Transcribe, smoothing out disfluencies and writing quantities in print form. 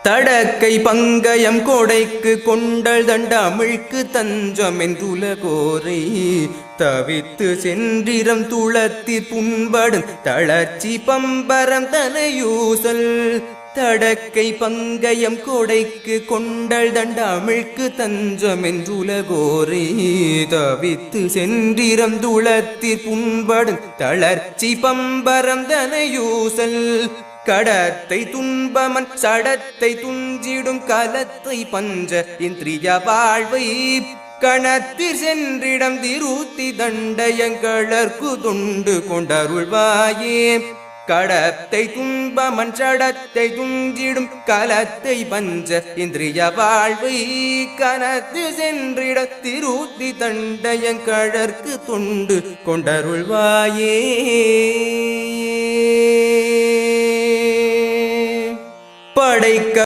தடக்கை பங்கயம் கொடைக்கு கொண்டல் தண்டமிழ்க்கு தஞ்சம் என்றுலகோரை தவித்து சென்றிரம் துளத்தி புண்படும் தளர்ச்சி பம்பரம் தனையூசல் தடக்கை பங்கயம் கொடைக்கு கொண்டல் தண்டமிழ்க்கு தஞ்சம் என்றுலகோரை தவித்து சென்றிரம் துளத்தி புண்படும் தளர்ச்சி பம்பரம் தனையூசல் கடத்தை துன்பமன் சடத்தை துஞ்சிடும் கலத்தை பஞ்ச இந்திரிய வாழ்வை கணத்தில் சென்றிடம் திருத்தி தண்டயங்களற்கு தொண்டு கொண்டருள்வாயே கடத்தை துன்பமன் சடத்தை துஞ்சிடும் கலத்தை பஞ்ச இந்திரிய வாழ்வை கணத்தில் சென்றிடம் திருத்தி தண்டயங்களற்கு தொண்டு கொண்டருள்வாயே படைக்க